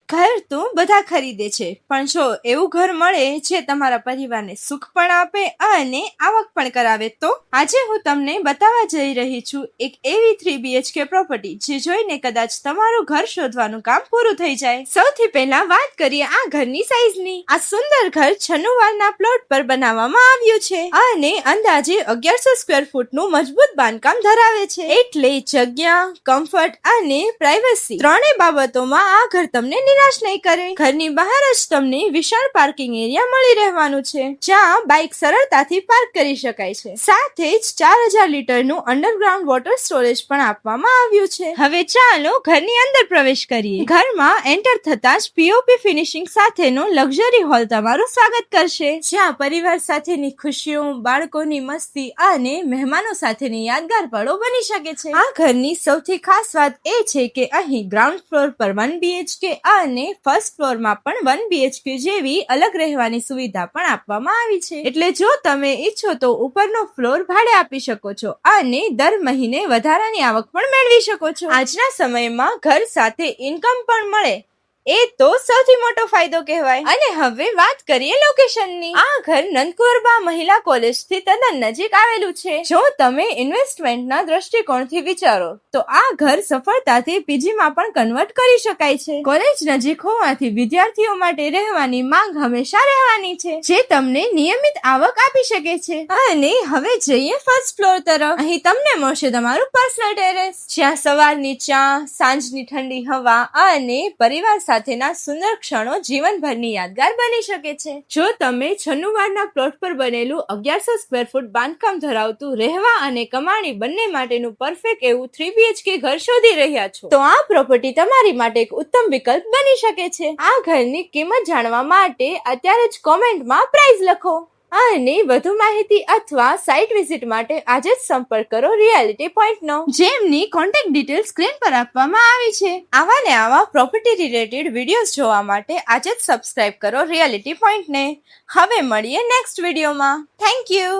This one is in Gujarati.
ઘર તો બધા ખરીદે છે, પણ જો એવું ઘર મળે જે તમારા પરિવારને સુખ પણ આપે અને આવક પણ કરાવે તો આજે હું તમને બતાવવા જઈ રહી છું એક એવી 3BHK પ્રોપર્ટી જે જોઈને કદાચ તમારું ઘર શોધવાનું કામ પૂરું થઈ જાય। સૌથી પહેલા વાત કરીએ આ ઘરની સાઈઝની। આ સુંદર ઘર 96 વારના પ્લોટ પર બનાવવામાં આવ્યું છે અને અંદાજે 1100 સ્ક્વેર ફૂટનું મજબૂત બાંધકામ ધરાવે છે, એટલે જગ્યા, કમ્ફર્ટ અને પ્રાઇવસી ત્રણેય બાબતોમાં આ ઘર તમને નિરાશ નહીં કરે। ઘરની બહાર જ તમને વિશાળ પાર્કિંગ એરિયા મળી રહેવાનું છે, જ્યાં બાઇક સરળતાથી પાર્ક કરી શકાય છે। સાથે જ 4000 લીટરનું અંડરગ્રાઉન્ડ વોટર સ્ટોરેજ પણ આપવામાં આવ્યું છે। હવે ચાલો ઘરની અંદર પ્રવેશ કરીએ। ઘરમાં એન્ટર થતાં જ પીઓપી ફિનિશિંગ સાથેનો લક્ઝરી હોલ તમારું સ્વાગત કરશે, જ્યાં પરિવાર સાથેની ખુશીઓ, બાળકોની મસ્તી અને મહેમાનો સાથેની યાદગાર પળો બની શકે છે। આ ઘરની સૌથી ખાસ વાત એ છે કે અહીં ગ્રાઉન્ડ ફ્લોર પર 1BHK અને ફર્સ્ટ ફ્લોરમાં પણ 1BHK જેવી અલગ રહેવાની સુવિધા પણ આપવામાં આવી છે, એટલે જો તમે ઈચ્છો તો ઉપરનો ફ્લોર ભાડે આપી શકો છો અને દર મહિને વધારાની આવક પણ મેળવી શકો છો। આજના સમયમાં ઘર સાથે ઇન્કમ પણ મળે એ તો સૌથી મોટો ફાયદો કહેવાય। અને હવે વાત કરીએ લોકેશનની। આ ઘર નંદકુરબા મહિલા કોલેજ થી તદ્દન નજીક આવેલું છે। જો તમે ઇન્વેસ્ટમેન્ટના દ્રષ્ટિકોણથી વિચારો તો આ ઘર સફળતાથી પીજીમાં પણ કન્વર્ટ કરી શકાય છે। કોલેજ નજીક હોવાથી વિદ્યાર્થીઓ માટે રહેવાની માંગ હંમેશા રહેવાની છે, જે તમને નિયમિત આવક આપી શકે છે। અને હવે જઈએ ફર્સ્ટ ફ્લોર તરફ। અહીં તમને મળશે તમારું પર્સનલ ટેરેસ, જ્યાં સવારની ચા, સાંજની ઠંડી હવા અને પરિવાર સાથેના સુંદર ક્ષણો જીવનભરની યાદગાર બની શકે છે। જો તમે 96 વારના પ્લોટ પર બનેલું 1100 સ્ક્વેર ફૂટ બાંધકામ ધરાવતું રહેવા અને કમાણી બંને માટેનું પરફેક્ટ એવું 3BHK ઘર શોધી રહ્યા છો, તો આ પ્રોપર્ટી તમારી માટે એક ઉત્તમ વિકલ્પ બની શકે છે। આ ઘરની કિંમત જાણવા માટે અત્યારે જ કોમેન્ટમાં પ્રાઇસ લખો અને વધુ માહિતી અથવા સાઇટ વિઝિટ માટે આજે જ સંપર્ક કરો રિયાલિટી પોઈન્ટનો, જેમની કોન્ટેક્ટ ડિટેલ સ્ક્રીન પર આપવામાં આવી છે। આવા ને આવા પ્રોપર્ટી રિલેટેડ વિડીયોઝ જોવા માટે આજે જ સબસ્ક્રાઇબ કરો રિયાલિટી પોઈન્ટને। હવે મળીએ નેક્સ્ટ વિડીયોમાં। Thank you.